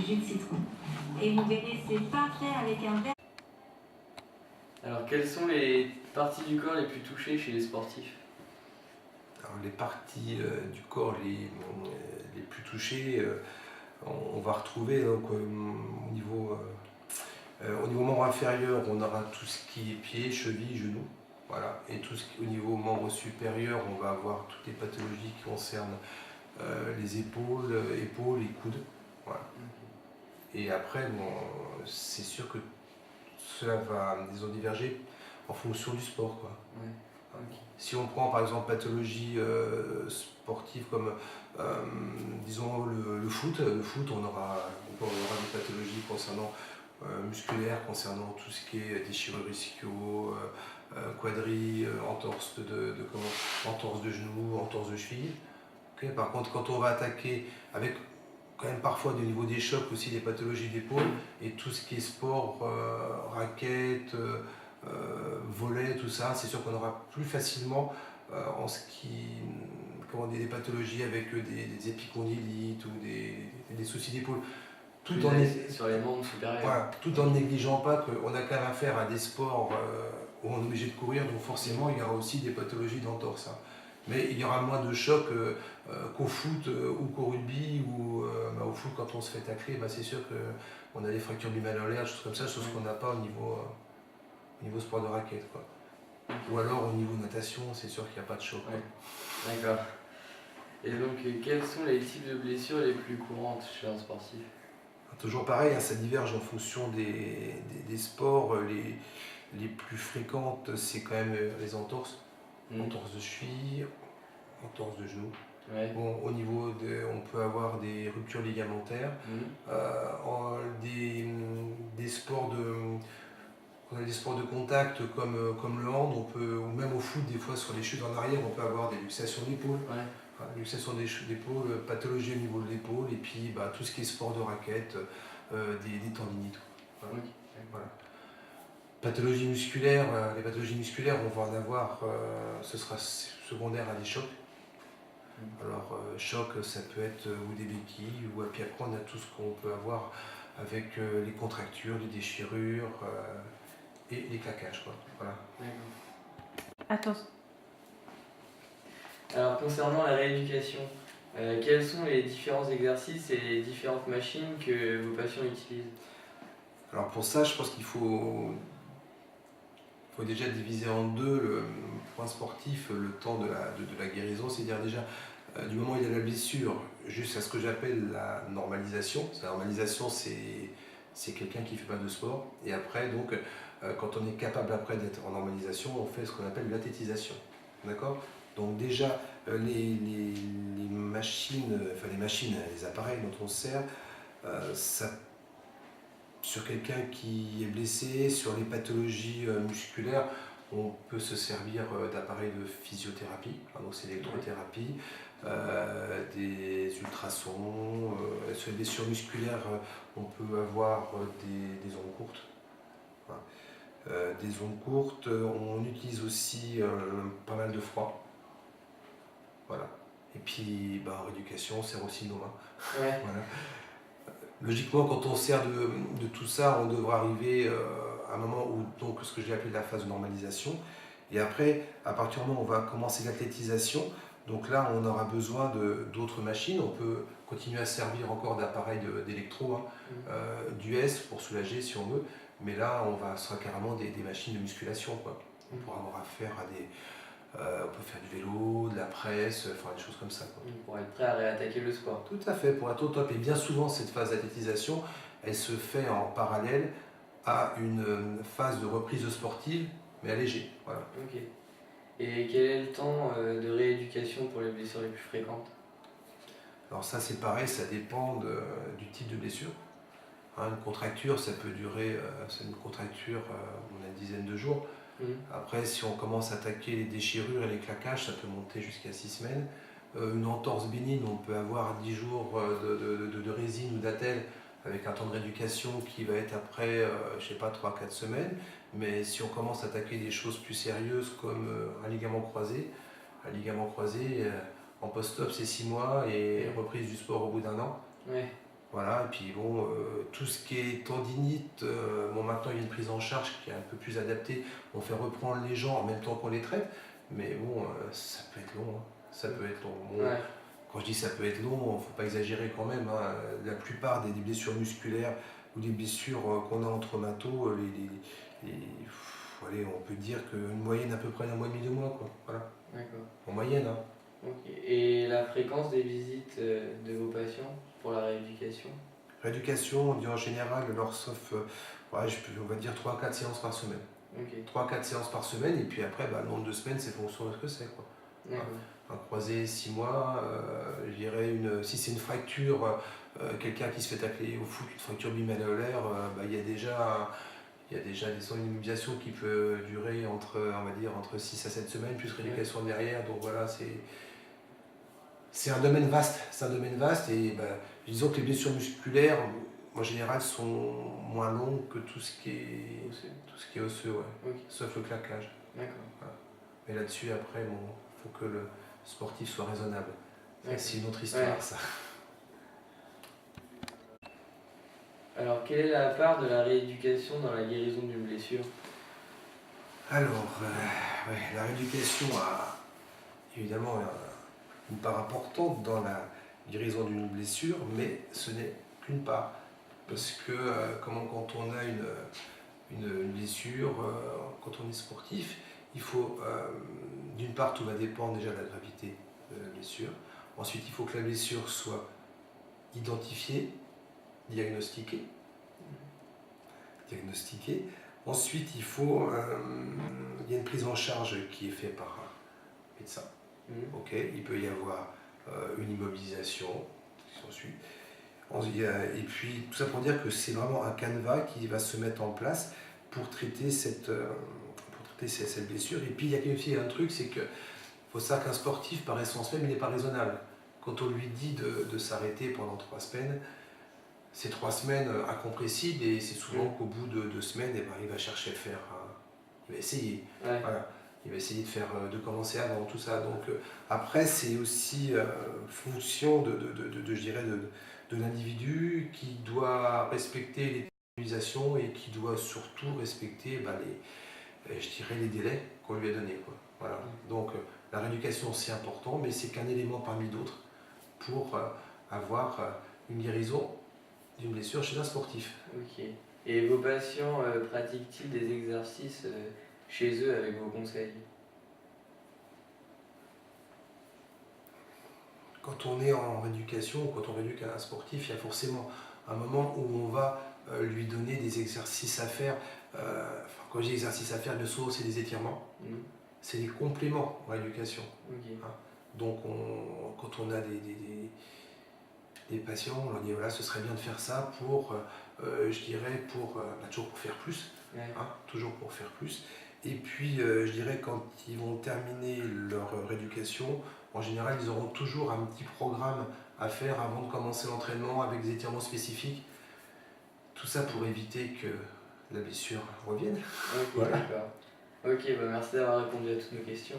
jus de citron. Et vous verrez, c'est parfait avec un verre. Alors, quelles sont les parties du corps les plus touchées chez les sportifs? Alors, les parties du corps les plus touchées, on va retrouver donc, au niveau membre inférieur, on aura tout ce qui est pieds, chevilles, genoux. Voilà. Et au niveau membre supérieur, on va avoir toutes les pathologies qui concernent les épaules et coudes. Voilà. Et après, bon, c'est sûr que cela va, disons, diverger en fonction du sport, quoi. Ouais. Okay. Si on prend par exemple pathologie sportive comme disons le foot, on aura des pathologies concernant musculaires, concernant tout ce qui est déchirure ischio, quadri, entorse de genou, entorse de cheville. Okay. Par contre, quand on va attaquer avec quand même parfois au niveau des chocs aussi des pathologies d'épaule et tout ce qui est sport, raquettes, volet, tout ça, c'est sûr qu'on aura plus facilement en ce qui des pathologies avec des épicondylites ou des soucis d'épaule. Sur les membres supérieurs. Voilà, tout en ne négligeant pas qu'on a quand même affaire à des sports où on est obligé de courir, donc forcément il y aura aussi des pathologies d'entorse. Hein. Mais il y aura moins de chocs qu'au foot ou qu'au rugby ou au foot quand on se fait tacler, c'est sûr qu'on a des fractures bimalléolaires, choses comme ça, choses qu'on n'a pas au niveau sport de raquette, quoi. Ou alors au niveau natation, c'est sûr qu'il n'y a pas de choc. Ouais. D'accord. Et donc, quels sont les types de blessures les plus courantes chez un sportif? Toujours pareil, hein, ça diverge en fonction des sports. Les plus fréquentes, c'est quand même les entorses. Entorse de cheville, entorse de genou. Ouais. Bon, on peut avoir des ruptures ligamentaires, des sports de contact comme le hand, ou même au foot, des fois sur les chutes en arrière, on peut avoir des luxations d'épaule. Ouais. Luxation d'épaule, pathologie au niveau de l'épaule, et puis tout ce qui est sport de raquette, des tendinites. Voilà. Okay. Voilà. Pathologie musculaire, les pathologies musculaires, on va en avoir, ce sera secondaire à des chocs. Alors, choc, ça peut être ou des béquilles, ou puis après on a tout ce qu'on peut avoir avec les contractures, les déchirures et les claquages, quoi. Voilà. Attention. Alors, concernant la rééducation, quels sont les différents exercices et les différentes machines que vos patients utilisent? Alors pour ça, je pense qu'il faut déjà diviser en deux pour un sportif le temps de la guérison, c'est-à-dire déjà du moment où il y a la blessure jusqu'à ce que j'appelle la normalisation. La normalisation, c'est quelqu'un qui ne fait pas de sport, et après, donc, quand on est capable après d'être en normalisation, on fait ce qu'on appelle l'athétisation. D'accord? Donc déjà, les machines, les appareils dont on se sert, sur quelqu'un qui est blessé, sur les pathologies musculaires, on peut se servir d'appareils de physiothérapie, donc c'est l'électrothérapie, des ultrasons. Sur les blessures musculaires, on peut avoir des ondes courtes. Voilà. Des ondes courtes, on utilise aussi pas mal de froid. Voilà. Et puis en rééducation, on sert aussi nos mains. Ouais. Voilà. Logiquement, quand on sert de tout ça, on devra arriver à un moment où, donc, ce que j'ai appelé la phase de normalisation. Et après, à partir du moment où on va commencer l'athlétisation, donc là, on aura besoin d'autres machines. On peut continuer à servir encore d'appareils d'électro, d'US pour soulager si on veut. Mais là, ce sera carrément des machines de musculation, quoi. On pourra avoir affaire à on peut faire du vélo, de la presse, des choses comme ça, quoi. Pour être prêt à réattaquer le sport. Tout à fait, pour être au top. Et bien souvent, cette phase d'athlétisation, elle se fait en parallèle à une phase de reprise sportive, mais allégée. Voilà. Ok. Et quel est le temps de rééducation pour les blessures les plus fréquentes? Alors ça, c'est pareil, ça dépend du type de blessure. Une contracture, ça peut durer, c'est une contracture, on a une dizaine de jours. Après, si on commence à attaquer les déchirures et les claquages, ça peut monter jusqu'à 6 semaines. Une entorse bénigne, on peut avoir 10 jours de résine ou d'attelle avec un temps de rééducation qui va être après, 3-4 semaines. Mais si on commence à attaquer des choses plus sérieuses comme un ligament croisé, en post-op c'est 6 mois et reprise du sport au bout d'1 an. Ouais. Voilà, et puis bon, tout ce qui est tendinite, bon maintenant il y a une prise en charge qui est un peu plus adaptée. On fait reprendre les gens en même temps qu'on les traite, mais bon, ça peut être long, hein. Ça peut être long. Bon, Ouais, quand je dis ça peut être long, il ne faut pas exagérer quand même, hein. La plupart des blessures musculaires ou des blessures qu'on a en traumato, allez, on peut dire qu'une moyenne à peu près d'un mois et demi, 2 mois, quoi. Voilà, d'accord. en moyenne, hein. Ok. Et la fréquence des visites de vos patients pour la rééducation? Rééducation, on dit en général, alors sauf, ouais, on va dire 3 à 4 séances par semaine. Ok, 3 à 4 séances par semaine, et puis après, bah, le nombre de semaines, c'est fonction de ce que c'est, quoi. d'accord. Un croisé 6 mois, je dirais, si c'est une fracture, quelqu'un qui se fait tacler au foot, une fracture bimalléolaire, bah, il y a déjà une immobilisation qui peut durer on va dire, entre 6 à 7 semaines, plus rééducation derrière, donc voilà, c'est un domaine vaste, et bah, disons que les blessures musculaires, en général, sont moins longues que tout ce qui est, Aussi. osseux, ouais. Ok, Sauf le claquage. d'accord. Voilà. Mais là-dessus, après, bon, faut que le sportif soit raisonnable. D'accord. C'est une autre histoire, Ouais. ça. Alors, quelle est la part de la rééducation dans la guérison d'une blessure? Alors, ouais, la rééducation a évidemment une part importante dans la guérison d'une blessure, mais ce n'est qu'une part. Parce que quand on a une blessure, quand on est sportif, il faut, d'une part, tout va dépendre déjà de la gravité de la blessure. Ensuite, il faut que la blessure soit identifiée, diagnostiquée. Ensuite, il y a une prise en charge qui est faite par un médecin. Ok, il peut y avoir une immobilisation qui s'ensuit. Et puis, tout ça pour dire que c'est vraiment un canevas qui va se mettre en place pour traiter cette blessure. Et puis, il y a aussi un truc, c'est qu'il faut savoir qu'un sportif, par essence même, il n'est pas raisonnable. Quand on lui dit de s'arrêter pendant 3 semaines, c'est 3 semaines incompressibles, et c'est souvent qu'au bout de 2 semaines, eh ben, il va chercher à faire, il va essayer. Ouais. Voilà. Il va essayer de commencer avant tout ça. Donc après, c'est aussi fonction je dirais, de l'individu qui doit respecter les utilisations et qui doit surtout respecter je dirais, les délais qu'on lui a donnés, quoi. Voilà. Donc la rééducation, c'est important, mais c'est qu'un élément parmi d'autres pour avoir une guérison d'une blessure chez un sportif. Ok. Et vos patients pratiquent-ils des exercices chez eux avec vos conseils? Quand on est en rééducation, quand on rééduque un sportif, il y a forcément un moment où on va lui donner des exercices à faire. Quand je dis exercices à faire, le saut, c'est des étirements. C'est des compléments en rééducation. Ok. Donc quand on a des patients, on leur dit voilà, ce serait bien de faire ça pour, je dirais, toujours pour faire plus. Ouais. Toujours pour faire plus. Et puis, je dirais, quand ils vont terminer leur rééducation, en général, ils auront toujours un petit programme à faire avant de commencer l'entraînement avec des étirements spécifiques. Tout ça pour éviter que la blessure revienne. Ok, Voilà. d'accord. Ok, bah merci d'avoir répondu à toutes nos questions.